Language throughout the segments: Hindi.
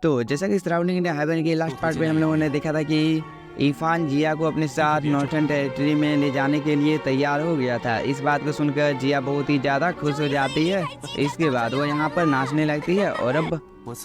तो जैसा कि सराउंडिंग इन हेवन के लास्ट पार्ट में हम लोगों ने देखा था कि इरफान जिया को अपने साथ नॉर्थन टेरिटरी में ले जाने के लिए तैयार हो गया था। इस बात को सुनकर जिया बहुत ही ज़्यादा खुश हो जाती है। इसके बाद वो यहाँ पर नाचने लगती है और अब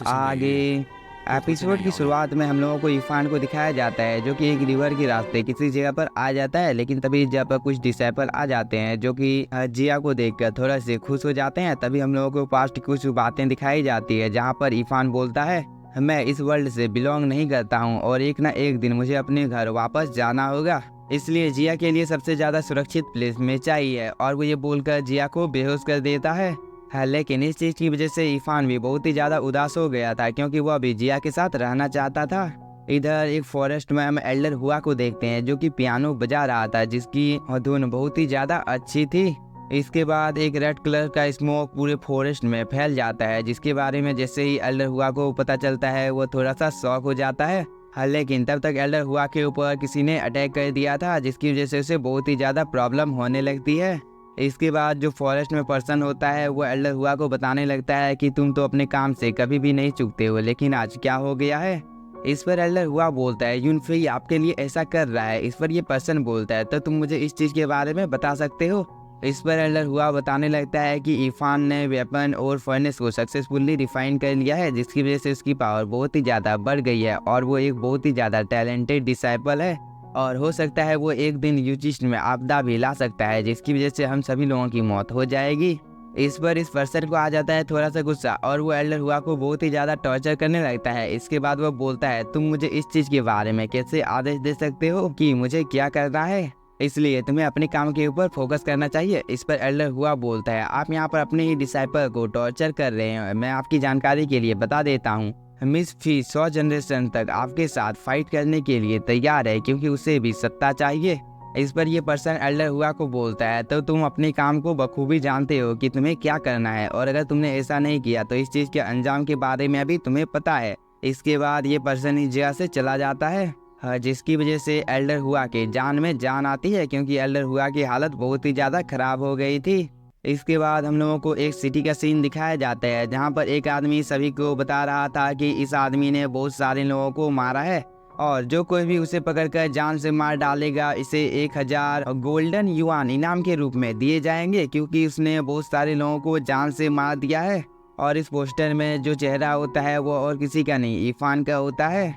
आगे एपिसोड की शुरुआत में हम लोगों को इरफान को दिखाया जाता है जो कि एक रिवर के रास्ते किसी जगह पर आ जाता है। लेकिन तभी जब कुछ डिसाइपल आ जाते हैं जो कि जिया को देखकर थोड़ा से खुश हो जाते हैं, तभी हम लोगों को पास्ट कुछ बातें दिखाई जाती है जहाँ पर इरफान बोलता है मैं इस वर्ल्ड से बिलोंग नहीं करता हूँ और एक ना एक दिन मुझे अपने घर वापस जाना होगा, इसलिए जिया के लिए सबसे ज़्यादा सुरक्षित प्लेस में चाहिए। और वो ये बोलकर जिया को बेहोश कर देता है। लेकिन इस चीज़ की वजह से इरफान भी बहुत ही ज़्यादा उदास हो गया था क्योंकि वो अभी जिया के साथ रहना चाहता था। इधर एक फॉरेस्ट में हम एल्डर हुआ को देखते हैं जो कि पियानो बजा रहा था जिसकी धुन बहुत ही ज़्यादा अच्छी थी। इसके बाद एक रेड कलर का स्मोक पूरे फॉरेस्ट में फैल जाता है जिसके बारे में जैसे ही एल्डर हुआ को पता चलता है वो थोड़ा सा शॉक हो जाता है। लेकिन तब तक एल्डर हुआ के ऊपर किसी ने अटैक कर दिया था जिसकी वजह से उसे बहुत ही ज़्यादा प्रॉब्लम होने लगती है। इसके बाद जो फॉरेस्ट में पर्सन होता है वो एल्डर हुआ को बताने लगता है कि तुम तो अपने काम से कभी भी नहीं चूकते हो, लेकिन आज क्या हो गया है। इस पर एल्डर हुआ बोलता है यूनफ्री आपके लिए ऐसा कर रहा है। इस पर ये पर्सन बोलता है तो तुम मुझे इस चीज़ के बारे में बता सकते हो। इस पर एल्डर हुआ बताने लगता है कि इरफान ने वेपन और फर्नेस को सक्सेसफुली रिफाइन कर लिया है जिसकी वजह से उसकी पावर बहुत ही ज़्यादा बढ़ गई है और वो एक बहुत ही ज़्यादा टैलेंटेड डिसाइपल है और हो सकता है वो एक दिन यूचिस्ट में आपदा भी ला सकता है जिसकी वजह से हम सभी लोगों की मौत हो जाएगी। इस पर इस पर्सन को आ जाता है थोड़ा सा गुस्सा और वो एल्डर हुआ को बहुत ही ज़्यादा टॉर्चर करने लगता है। इसके बाद वो बोलता है तुम मुझे इस चीज़ के बारे में कैसे आदेश दे सकते हो कि मुझे क्या करना है, इसलिए तुम्हें अपने काम के ऊपर फोकस करना चाहिए। इस पर एल्डर हुआ बोलता है आप यहाँ पर अपने ही डिसाइपल को टॉर्चर कर रहे हैं। मैं आपकी जानकारी के लिए बता देता हूँ मिस फी 100 जनरेशन तक आपके साथ फाइट करने के लिए तैयार है क्योंकि उसे भी सत्ता चाहिए। इस पर यह पर्सन एल्डर हुआ को बोलता है तो तुम अपने काम को बखूबी जानते हो कि तुम्हें क्या करना है और अगर तुमने ऐसा नहीं किया तो इस चीज़ के अंजाम के बारे में अभी तुम्हें पता है। इसके बाद ये पर्सन इस जगह से चला जाता है जिसकी वजह से एल्डर हुआ के जान में जान आती है क्योंकि एल्डर हुआ की हालत बहुत ही ज़्यादा खराब हो गई थी। इसके बाद हम लोगों को एक सिटी का सीन दिखाया जाता है जहां पर एक आदमी सभी को बता रहा था कि इस आदमी ने बहुत सारे लोगों को मारा है और जो कोई भी उसे पकड़कर जान से मार डालेगा इसे 1000 गोल्डन युआन इनाम के रूप में दिए जाएंगे क्योंकि उसने बहुत सारे लोगों को जान से मार दिया है। और इस पोस्टर में जो चेहरा होता है वो और किसी का नहीं इरफान का होता है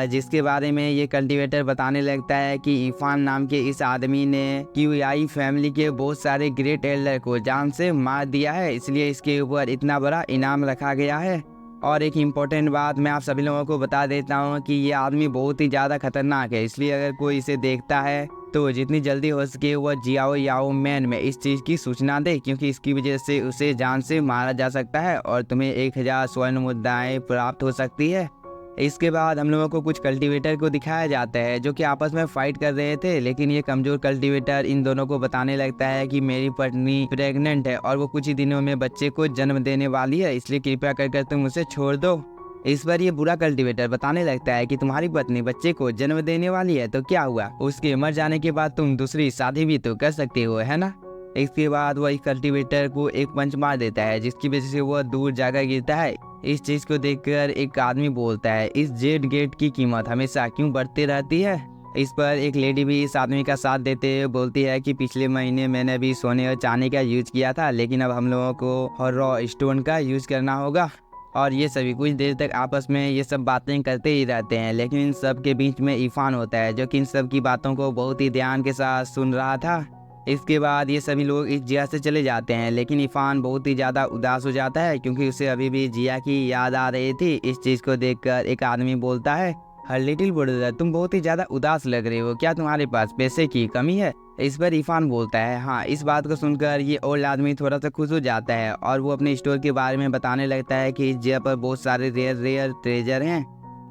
जिसके बारे में ये कल्टीवेटर बताने लगता है कि इरफान नाम के इस आदमी ने क्यूआई फैमिली के बहुत सारे ग्रेट एल्डर को जान से मार दिया है, इसलिए इसके ऊपर इतना बड़ा इनाम रखा गया है। और एक इम्पोर्टेंट बात मैं आप सभी लोगों को बता देता हूँ कि ये आदमी बहुत ही ज़्यादा खतरनाक है, इसलिए अगर कोई इसे देखता है तो जितनी जल्दी हो सके वह जियाओ याओ मैन में इस चीज़ की सूचना दे क्योंकि इसकी वजह से उसे जान से मारा जा सकता है और तुम्हें 1000 स्वर्ण मुद्राएं प्राप्त हो सकती है। इसके बाद हम लोगों को कुछ कल्टीवेटर को दिखाया जाता है जो कि आपस में फाइट कर रहे थे, लेकिन ये कमजोर कल्टीवेटर इन दोनों को बताने लगता है कि मेरी पत्नी प्रेग्नेंट है और वो कुछ ही दिनों में बच्चे को जन्म देने वाली है, इसलिए कृपया कर तुम उसे छोड़ दो। इस पर ये बुरा कल्टीवेटर बताने लगता है कि तुम्हारी पत्नी बच्चे को जन्म देने वाली है तो क्या हुआ, उसके मर जाने के बाद तुम दूसरी शादी भी तो कर सकते हो, है ना। इसके बाद वह इस कल्टीवेटर को एक पंच मार देता है जिसकी वजह से वह दूर जाकर गिरता है। इस चीज को देखकर एक आदमी बोलता है इस जेड गेट की कीमत हमेशा क्यों बढ़ती रहती है। इस पर एक लेडी भी इस आदमी का साथ देते हुए बोलती है कि पिछले महीने मैंने भी सोने और चांदी का यूज किया था, लेकिन अब हम लोगों को रॉ स्टोन का यूज करना होगा। और ये सभी कुछ देर तक आपस में ये सब बातें करते ही रहते हैं, लेकिन इन सब के बीच में इरफान होता है जो कि इन सब की बातों को बहुत ही ध्यान के साथ सुन रहा था। इसके बाद ये सभी लोग इस जिया से चले जाते हैं, लेकिन इरफान बहुत ही ज़्यादा उदास हो जाता है क्योंकि उसे अभी भी जिया की याद आ रही थी। इस चीज़ को देखकर एक आदमी बोलता है हर लिटिल ब्रदर तुम बहुत ही ज़्यादा उदास लग रहे हो, क्या तुम्हारे पास पैसे की कमी है। इस पर इरफान बोलता है हाँ। इस बात को सुनकर ये ओल्ड आदमी थोड़ा सा खुश हो जाता है और वो अपने स्टोर के बारे में बताने लगता है कि इस जिया पर बहुत सारे रेयर ट्रेजर हैं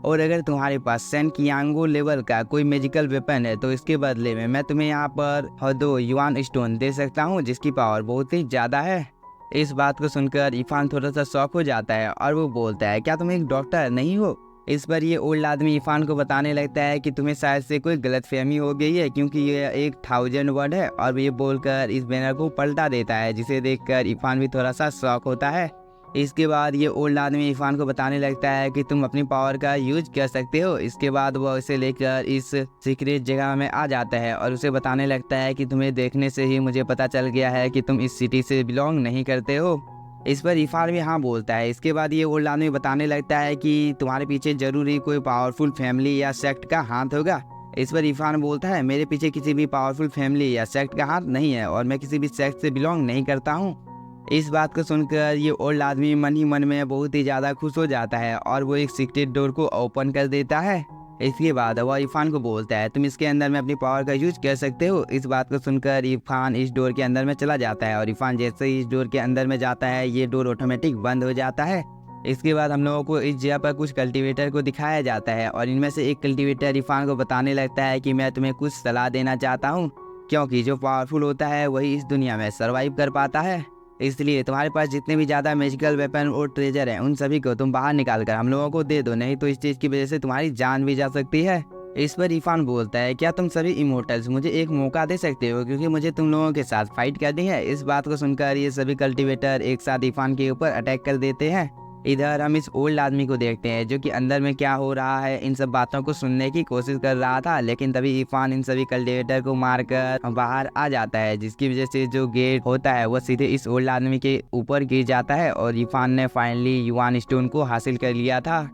और अगर तुम्हारे पास सेन कियांगो लेवल का कोई मैजिकल वेपन है तो इसके बदले में मैं तुम्हें यहाँ पर 2 युआन स्टोन दे सकता हूँ जिसकी पावर बहुत ही ज़्यादा है। इस बात को सुनकर इरफान थोड़ा सा शॉक हो जाता है और वो बोलता है क्या तुम एक डॉक्टर नहीं हो। इस पर ये ओल्ड आदमी इरफान को बताने लगता है कि तुम्हें शायद से कोई गलतफहमी हो गई है क्योंकि ये एक 1000 वर्ड है और ये बोलकर इस बैनर को पलटा देता है जिसे देखकर इरफान भी थोड़ा सा शॉक होता है। इसके बाद ये ओल्ड आदमी इरफान को बताने लगता है कि तुम अपनी पावर का यूज कर सकते हो। इसके बाद वह उसे लेकर इस सीक्रेट जगह में आ जाता है और उसे बताने लगता है कि तुम्हें देखने से ही मुझे पता चल गया है कि तुम इस सिटी से बिलोंग नहीं करते हो। इस पर इरफान भी हाँ बोलता है। इसके बाद ये ओल्ड आदमी बताने लगता है कि तुम्हारे पीछे जरूरी कोई पावरफुल फैमिली या सेक्ट का हाथ होगा। इस पर इरफान बोलता है मेरे पीछे किसी भी पावरफुल फैमिली या सेक्ट का हाथ नहीं है और मैं किसी भी सेक्ट से बिलोंग नहीं करता हूँ। इस बात को सुनकर ये ओल्ड आदमी मन ही मन में बहुत ही ज़्यादा खुश हो जाता है और वो एक सीक्रेट डोर को ओपन कर देता है। इसके बाद वह इरफान को बोलता है तुम इसके अंदर में अपनी पावर का यूज कर सकते हो। इस बात को सुनकर इरफान इस डोर के अंदर में चला जाता है और इरफान जैसे ही इस डोर के अंदर में जाता है ये डोर ऑटोमेटिक बंद हो जाता है। इसके बाद हम लोगों को इस जगह पर कुछ कल्टीवेटर को दिखाया जाता है और इनमें से एक कल्टीवेटर इरफान को बताने लगता है कि मैं तुम्हें कुछ सलाह देना चाहता हूँ, क्योंकि जो पावरफुल होता है वही इस दुनिया में सर्वाइव कर पाता है। इसलिए तुम्हारे पास जितने भी ज़्यादा मैजिकल वेपन और ट्रेजर हैं उन सभी को तुम बाहर निकाल कर हम लोगों को दे दो, नहीं तो इस चीज़ की वजह से तुम्हारी जान भी जा सकती है। इस पर इरफान बोलता है क्या तुम सभी इमोर्टल्स मुझे एक मौका दे सकते हो, क्योंकि मुझे तुम लोगों के साथ फाइट करनी है। इस बात को सुनकर ये सभी कल्टीवेटर एक साथ इरफान के ऊपर अटैक कर देते हैं। इधर हम इस ओल्ड आदमी को देखते हैं जो कि अंदर में क्या हो रहा है इन सब बातों को सुनने की कोशिश कर रहा था, लेकिन तभी इरफान इन सभी कल्टीवेटर को मारकर बाहर आ जाता है, जिसकी वजह से जो गेट होता है वह सीधे इस ओल्ड आदमी के ऊपर गिर जाता है और इरफान ने फाइनली युवान स्टोन को हासिल कर लिया था।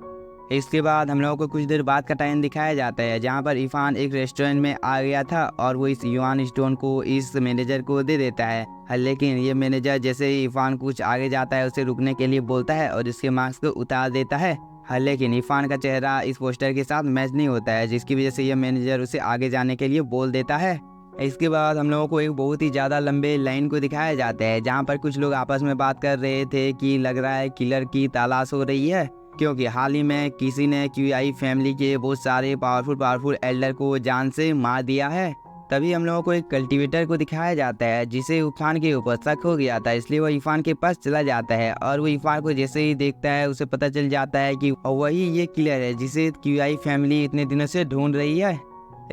इसके बाद हम लोगों को कुछ देर बाद का टाइम दिखाया जाता है जहाँ पर इरफान एक रेस्टोरेंट में आ गया था और वो इस युवान स्टोन को इस मैनेजर को दे देता है। लेकिन ये मैनेजर जैसे ही इरफान कुछ आगे जाता है उसे रुकने के लिए बोलता है और उसके मास्क को उतार देता है। लेकिन इरफान का चेहरा इस पोस्टर के साथ मैच नहीं होता है, जिसकी वजह से यह मैनेजर उसे आगे जाने के लिए बोल देता है। इसके बाद हम लोगों को एक बहुत ही ज़्यादा लंबे लाइन को दिखाया जाता है जहाँ पर कुछ लोग आपस में बात कर रहे थे कि लग रहा है किलर की तलाश हो रही है, क्योंकि हाल ही में किसी ने क्यूआई फैमिली के बहुत सारे पावरफुल एल्डर को जान से मार दिया है। तभी हम लोगों को एक कल्टीवेटर को दिखाया जाता है जिसे इरफान के ऊपर शक हो गया था, इसलिए वो इरफान के पास चला जाता है और वो इरफान को जैसे ही देखता है उसे पता चल जाता है कि वही ये किलर है जिसे क्यूआई फैमिली इतने दिनों से ढूंढ रही है।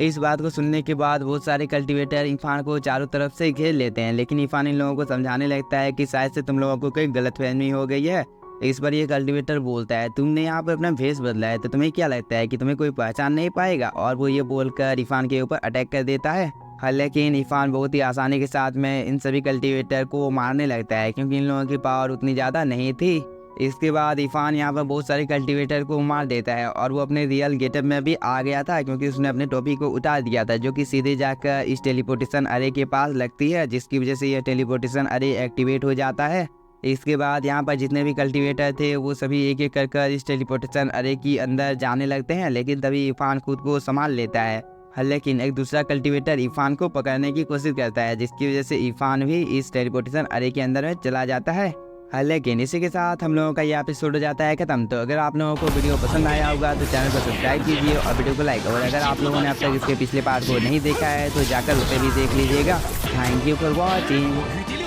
इस बात को सुनने के बाद बहुत सारे कल्टीवेटर इरफान को चारों तरफ से घेर लेते हैं, लेकिन इरफान इन लोगों को समझाने लगता है कि शायद से तुम लोगों को कोई गलतफहमी हो गई है। इस पर ये कल्टीवेटर बोलता है तुमने यहाँ पर अपना भेष बदला है तो तुम्हें क्या लगता है कि तुम्हें कोई पहचान नहीं पाएगा, और वो ये बोलकर इरफान के ऊपर अटैक कर देता है। लेकिन इरफान बहुत ही आसानी के साथ में इन सभी कल्टीवेटर को मारने लगता है क्योंकि इन लोगों की पावर उतनी ज़्यादा नहीं थी। इसके बाद इरफान यहाँ पर बहुत सारे कल्टीवेटर को मार देता है और वो अपने रियल गेटअप में भी आ गया था, क्योंकि उसने अपने टोपी को उतार दिया था जो कि सीधे जाकर इस टेलीपोर्टेशन अरे के पास लगती है, जिसकी वजह से यह टेलीपोर्टेशन अरे एक्टिवेट हो जाता है। इसके बाद यहाँ पर जितने भी कल्टीवेटर थे वो सभी एक एक कर इस टेलीपोर्टेशन अरे की अंदर जाने लगते हैं, लेकिन तभी इरफान खुद को संभाल लेता है। लेकिन एक दूसरा कल्टीवेटर इरफान को पकड़ने की कोशिश करता है, जिसकी वजह से इरफान भी इस टेलीपोर्टेशन अरे के अंदर में चला जाता है। लेकिन इसी के साथ हम लोगों का ये एपिसोड हो जाता है खत्म। तो अगर आप लोगों को वीडियो पसंद आया होगा तो चैनल को सब्सक्राइब कीजिए और वीडियो को लाइक, और अगर आप लोगों ने अब तक इसके पिछले पार्ट को नहीं देखा है तो जाकर उसे भी देख लीजिएगा। Thank you for watching.